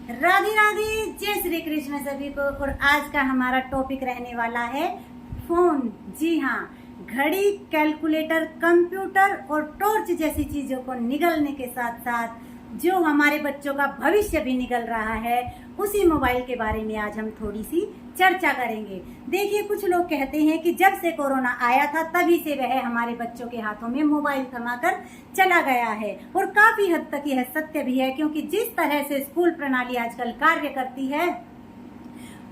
राधे राधे, जय श्री कृष्ण सभी को। और आज का हमारा टॉपिक रहने वाला है फोन। जी हाँ, घड़ी, कैलकुलेटर, कंप्यूटर और टॉर्च जैसी चीजों को निगलने के साथ साथ जो हमारे बच्चों का भविष्य भी निगल रहा है, उसी मोबाइल के बारे में आज हम थोड़ी सी चर्चा करेंगे। देखिए, कुछ लोग कहते हैं कि जब से कोरोना आया था तभी से वह हमारे बच्चों के हाथों में मोबाइल थमाकर चला गया है, और काफी हद तक यह सत्य भी है, क्योंकि जिस तरह से स्कूल प्रणाली आजकल कार्य करती है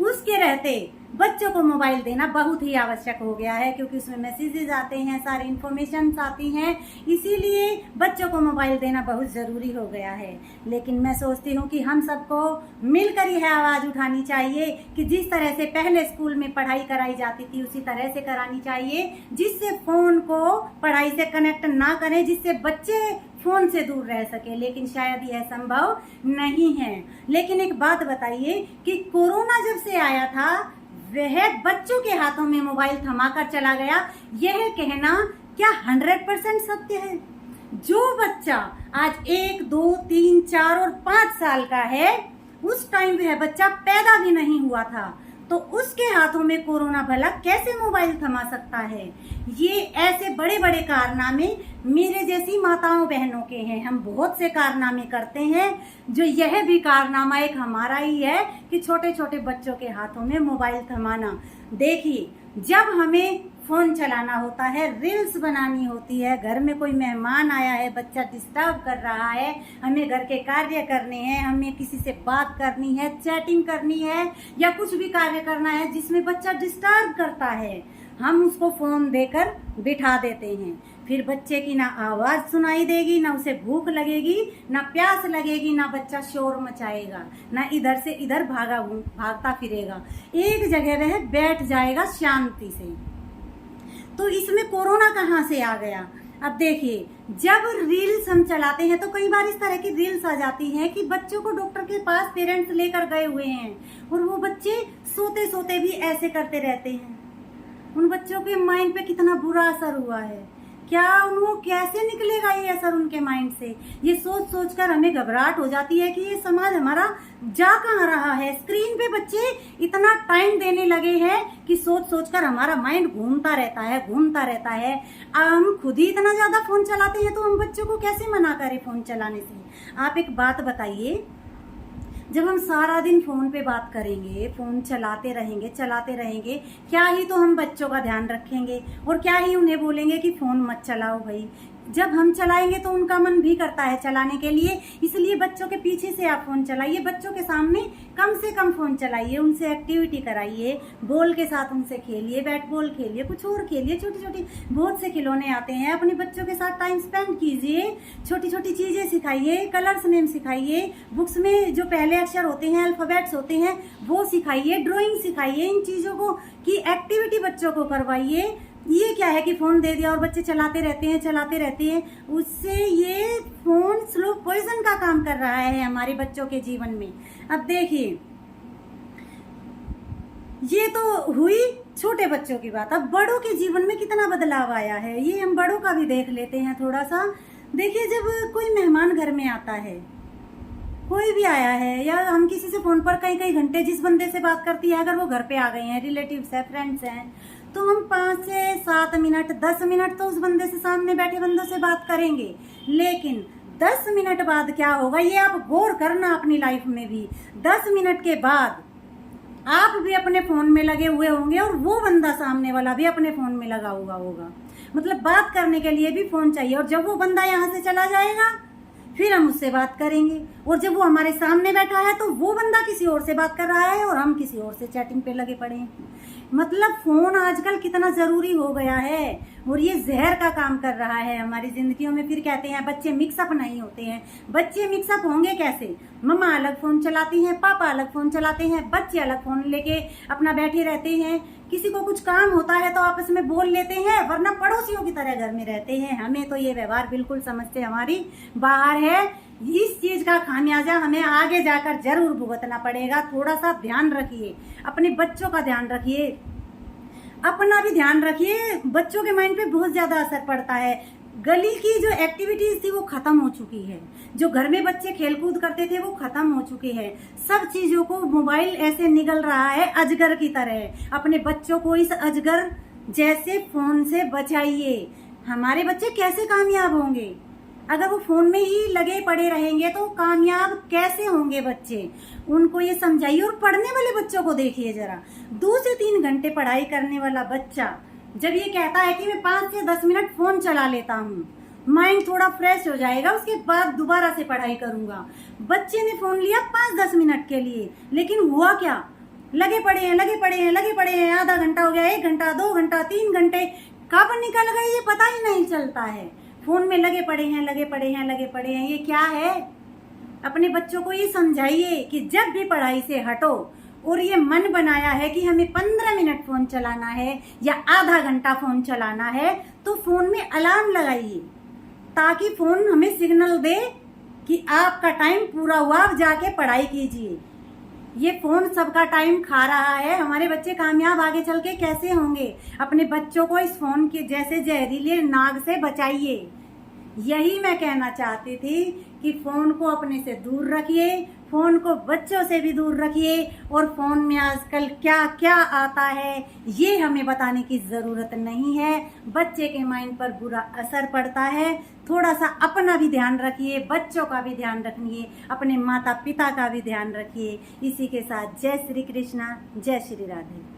उसके रहते बच्चों को मोबाइल देना बहुत ही आवश्यक हो गया है, क्योंकि उसमें मैसेजेस आते हैं, सारी इंफॉर्मेशन आती हैं, इसीलिए बच्चों को मोबाइल देना बहुत ज़रूरी हो गया है। लेकिन मैं सोचती हूँ कि हम सबको मिलकर यह आवाज़ उठानी चाहिए कि जिस तरह से पहले स्कूल में पढ़ाई कराई जाती थी उसी तरह से करानी चाहिए, जिससे फ़ोन को पढ़ाई से कनेक्ट ना करें, जिससे बच्चे फोन से दूर रह सके। लेकिन शायद यह संभव नहीं है। लेकिन एक बात बताइए कि कोरोना जब से आया था वह बच्चों के हाथों में मोबाइल थमाकर चला गया, यह कहना क्या 100% सत्य है? जो बच्चा आज 1, 2, 3, 4 और 5 साल का है, उस टाइम वह बच्चा पैदा भी नहीं हुआ था, तो उसके हाथों में कोरोना भला कैसे मोबाइल थमा सकता है? ये ऐसे बड़े बड़े कारनामे मेरे जैसी माताओं बहनों के हैं। हम बहुत से कारनामे करते हैं, जो यह भी कारनामा एक हमारा ही है कि छोटे छोटे बच्चों के हाथों में मोबाइल थमाना। देखिए, जब हमें फोन चलाना होता है, रील्स बनानी होती है, घर में कोई मेहमान आया है, बच्चा डिस्टर्ब कर रहा है, हमें घर के कार्य करने हैं, हमें किसी से बात करनी है, चैटिंग करनी है, या कुछ भी कार्य करना है जिसमें बच्चा डिस्टर्ब करता है, हम उसको फोन देकर बिठा देते हैं। फिर बच्चे की ना आवाज़ सुनाई देगी, ना उसे भूख लगेगी, ना प्यास लगेगी, ना बच्चा शोर मचाएगा, ना इधर से इधर भागता फिरेगा, एक जगह वह बैठ जाएगा शांति से। तो इसमें कोरोना कहाँ से आ गया? अब देखिए, जब रील्स हम चलाते हैं तो कई बार इस तरह की रील्स आ जाती हैं कि बच्चों को डॉक्टर के पास पेरेंट्स लेकर गए हुए हैं, और वो बच्चे सोते सोते भी ऐसे करते रहते हैं। उन बच्चों के माइंड पे कितना बुरा असर हुआ है, क्या उनको कैसे निकलेगा ये असर उनके माइंड से? ये सोच सोच कर हमें घबराहट हो जाती है कि ये समाज हमारा जा कहाँ रहा है। स्क्रीन पे बच्चे इतना टाइम देने लगे हैं कि सोच सोच कर हमारा माइंड घूमता रहता है। हम खुद ही इतना ज्यादा फोन चलाते हैं, तो हम बच्चों को कैसे मना करें फोन चलाने से? आप एक बात बताइए, जब हम सारा दिन फोन पे बात करेंगे, फोन चलाते रहेंगे, क्या ही तो हम बच्चों का ध्यान रखेंगे, और क्या ही उन्हें बोलेंगे कि फोन मत चलाओ भाई। जब हम चलाएंगे तो उनका मन भी करता है चलाने के लिए, इसलिए बच्चों के पीछे से आप फोन चलाइए, बच्चों के सामने कम से कम फोन चलाइए, उनसे एक्टिविटी कराइए, बॉल के साथ उनसे खेलिए, बैट बॉल खेलिए, कुछ और खेलिए, छोटी छोटी बहुत से खिलौने आते हैं, अपने बच्चों के साथ टाइम स्पेंड कीजिए, छोटी छोटी चीजें सिखाइए, कलर्स नेम सिखाइए, बुक्स में जो पहले अक्षर होते हैं, अल्फाबेट्स होते हैं, वो सिखाइए, ड्राइंग सिखाइए, इन चीजों को की एक्टिविटी बच्चों को करवाइए। ये क्या है कि फोन दे दिया और बच्चे चलाते रहते हैं, उससे ये फोन स्लो पॉइजन का काम कर रहा है हमारे बच्चों के जीवन में। अब देखिए, ये तो हुई छोटे बच्चों की बात। अब बड़ों के जीवन में कितना बदलाव आया है, ये हम बड़ों का भी देख लेते हैं थोड़ा सा। देखिए, जब कोई मेहमान घर में आता है, कोई भी आया है, या हम किसी से फोन पर कई घंटे जिस बंदे से बात करती है, अगर वो घर पे आ गए हैं, रिलेटिव्स है, फ्रेंड्स हैं, तो हम 5 से 7 मिनट 10 मिनट तो उस बंदे से, सामने बैठे बंदों से बात करेंगे। लेकिन 10 मिनट बाद क्या होगा, ये आप गौर करना अपनी लाइफ में भी। 10 मिनट के बाद आप भी अपने फोन में लगे हुए होंगे, और वो बंदा सामने वाला भी अपने फोन में लगा हुआ होगा। मतलब बात करने के लिए भी फोन चाहिए, और जब वो बंदा यहाँ से चला जाएगा फिर हम उससे बात करेंगे, और जब वो हमारे सामने बैठा है तो वो बंदा किसी और से बात कर रहा है और हम किसी और से चैटिंग पे लगे पड़े हैं। मतलब फोन आजकल कितना जरूरी हो गया है, और ये जहर का काम कर रहा है हमारी जिंदगियों में। फिर कहते हैं बच्चे मिक्सअप नहीं होते हैं। बच्चे मिक्सअप होंगे कैसे? मम्मा अलग फोन चलाती हैं, पापा अलग फोन चलाते हैं, बच्चे अलग फोन लेके अपना बैठे रहते हैं। किसी को कुछ काम होता है तो आपस में बोल लेते हैं, वरना पड़ोसियों की तरह घर में रहते हैं। हमें तो ये व्यवहार बिल्कुल समझ से हमारी बाहर है। इस चीज का खामियाजा हमें आगे जाकर जरूर भुगतना पड़ेगा। थोड़ा सा ध्यान रखिए, अपने बच्चों का ध्यान रखिए, अपना भी ध्यान रखिए। बच्चों के माइंड पे बहुत ज्यादा असर पड़ता है। गली की जो एक्टिविटीज थी वो खत्म हो चुकी है। जो घर में बच्चे खेलकूद करते थे वो खत्म हो चुके हैं। सब चीजों को मोबाइल ऐसे निगल रहा है अजगर की तरह। अपने बच्चों को इस अजगर जैसे फोन से बचाइए। हमारे बच्चे कैसे कामयाब होंगे? अगर वो फोन में ही लगे पड़े रहेंगे तो कामयाब कैसे होंगे बच्चे? उनको ये समझाइए। और पढ़ने वाले बच्चों को देखिए जरा, 2 से 3 घंटे पढ़ाई करने वाला बच्चा जब ये कहता है कि मैं 5 से 10 मिनट फोन चला लेता हूँ, माइंड थोड़ा फ्रेश हो जाएगा, उसके बाद दोबारा से पढ़ाई करूंगा। बच्चे ने फोन लिया 5-10 मिनट के लिए, लेकिन हुआ क्या? लगे पड़े हैं, लगे पड़े हैं, लगे पड़े हैं। आधा घंटा हो गया, 1 घंटा, 2 घंटा, 3 घंटे कब निकल गए ये पता ही नहीं चलता है। फोन में लगे पड़े हैं, लगे पड़े हैं, लगे पड़े हैं। ये क्या है? अपने बच्चों को ये समझाइए कि जब भी पढ़ाई से हटो और ये मन बनाया है कि हमें 15 मिनट फोन चलाना है या आधा घंटा फोन चलाना है, तो फोन में अलार्म लगाइए ताकि फोन हमें सिग्नल दे कि आपका टाइम पूरा हुआ, अब जाके पढ़ाई कीजिए। ये फोन सबका टाइम खा रहा है। हमारे बच्चे कामयाब आगे चल के कैसे होंगे? अपने बच्चों को इस फोन के जैसे जहरीले नाग से बचाइए। यही मैं कहना चाहती थी कि फोन को अपने से दूर रखिए, फोन को बच्चों से भी दूर रखिए। और फोन में आजकल क्या क्या आता है ये हमें बताने की जरूरत नहीं है। बच्चे के माइंड पर बुरा असर पड़ता है। थोड़ा सा अपना भी ध्यान रखिए, बच्चों का भी ध्यान रखिए, अपने माता पिता का भी ध्यान रखिए। इसी के साथ जय श्री कृष्णा, जय श्री राधे।